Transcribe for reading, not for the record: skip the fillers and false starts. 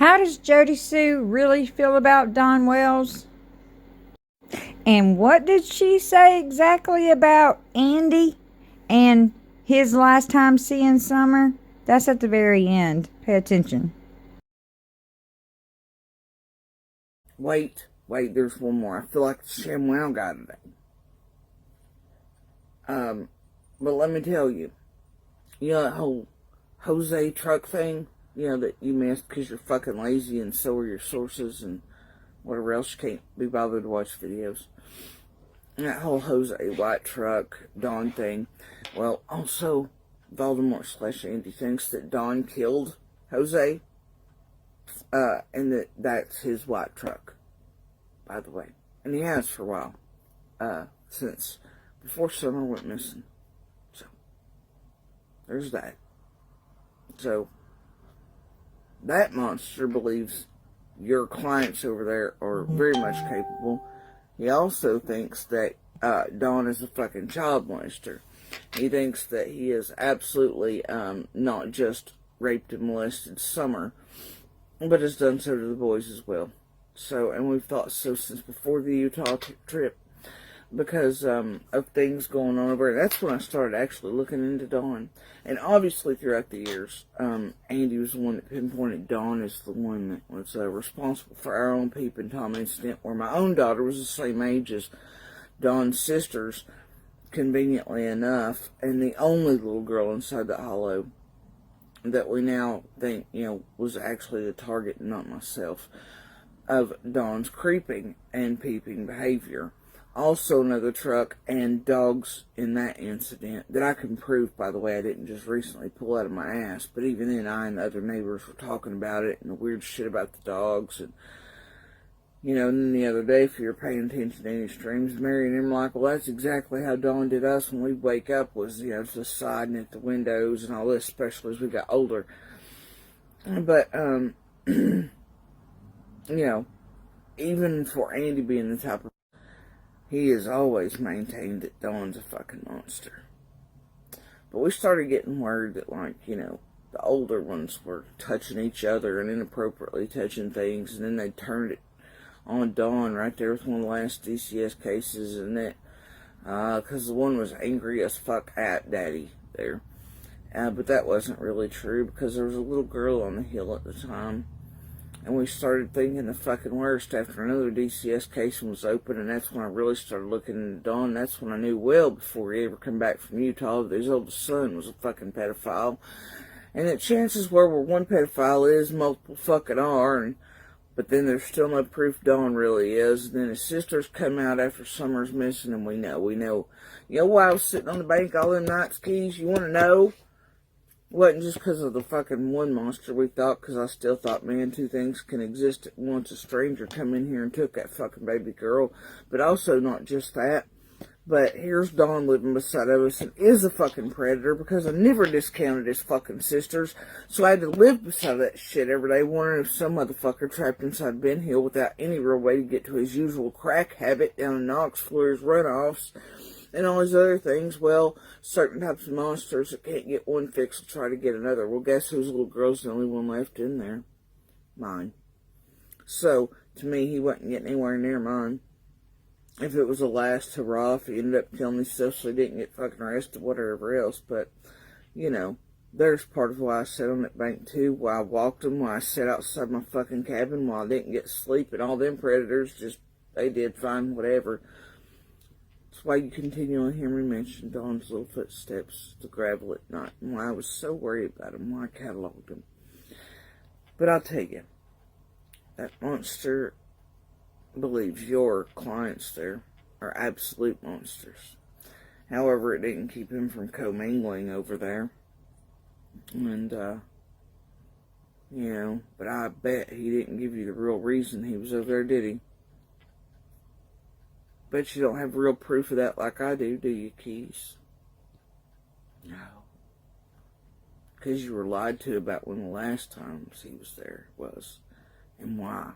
how does Jodisue really feel about Don Wells? And what did she say exactly about Andy and his last time seeing Summer? That's at the very end. Pay attention. Wait, there's one more. I feel like the ShamWow guy today. But let me tell you, that whole Jose truck thing, that you missed because you're fucking lazy and so are your sources and whatever else, you can't be bothered to watch videos. And that whole Jose white truck, Don thing. Well, also, Voldermort / Andy thinks that Don killed Jose, and that's his white truck, by the way. And he has for a while, since before Summer went missing. So, there's that. So, that monster believes your clients over there are very much capable. He also thinks that Don is a fucking child molester. He thinks that he is absolutely not just raped and molested Summer, but has done so to the boys as well. So, and we've thought so since before the Utah trip, because of things going on over there. That's when I started actually looking into Dawn. And obviously throughout the years, Andy was the one that pinpointed Dawn as the one that was responsible for our own peeping Tom incident, where my own daughter was the same age as Dawn's sisters, conveniently enough, and the only little girl inside that hollow that we now think, was actually the target, and not myself, of Dawn's creeping and peeping behavior. Also another truck and dogs in that incident that I can prove, by the way. I didn't just recently pull out of my ass, but even then I and the other neighbors were talking about it and the weird shit about the dogs. And and then the other day, if you're paying attention to any streams, Mary and him like, well, that's exactly how Dawn did us when we wake up, was, just siding at the windows and all this, especially as we got older. But, even for Andy being the type of, he has always maintained that Dawn's a fucking monster. But we started getting word that, the older ones were touching each other and inappropriately touching things, and then they turned it on Dawn right there with one of the last DCS cases, and that, because the one was angry as fuck at Daddy there. But that wasn't really true, because there was a little girl on the hill at the time. And we started thinking the fucking worst after another DCS case was open, and that's when I really started looking into Dawn. That's when I knew well, before he ever come back from Utah, that his oldest son was a fucking pedophile. And that chances were where one pedophile is, multiple fucking are, but then there's still no proof Dawn really is. And then his sisters come out after Summer's missing, and we know. You know why I was sitting on the bank all them nights, Keyz? You want to know? It wasn't just because of the fucking one monster we thought, because I still thought, man, two things can exist at once. A stranger come in here and took that fucking baby girl. But also not just that, but here's Dawn living beside of us and is a fucking predator, because I never discounted his fucking sisters. So I had to live beside that shit every day, wondering if some motherfucker trapped inside Ben Hill without any real way to get to his usual crack habit down in Knox Fleur's runoffs and all these other things. Well, certain types of monsters that can't get one fix will try to get another. Well, guess whose little girl's the only one left in there? Mine. So, to me, he wasn't getting anywhere near mine. If it was a last hurrah, if he ended up killing himself so he didn't get fucking arrested, whatever else. But, there's part of why I sat on that bank too, why I walked them, why I sat outside my fucking cabin, why I didn't get sleep, and all them predators just, they did fine, whatever. That's why you continually hear me mention Dawn's little footsteps, the gravel at night, and why I was so worried about him, why I cataloged him. But I'll tell you, that monster believes your clients there are absolute monsters. However, it didn't keep him from commingling over there. And, but I bet he didn't give you the real reason he was over there, did he? Bet you don't have real proof of that like I do you, Keyz? No. Because you were lied to about when the last times he was there was, and why.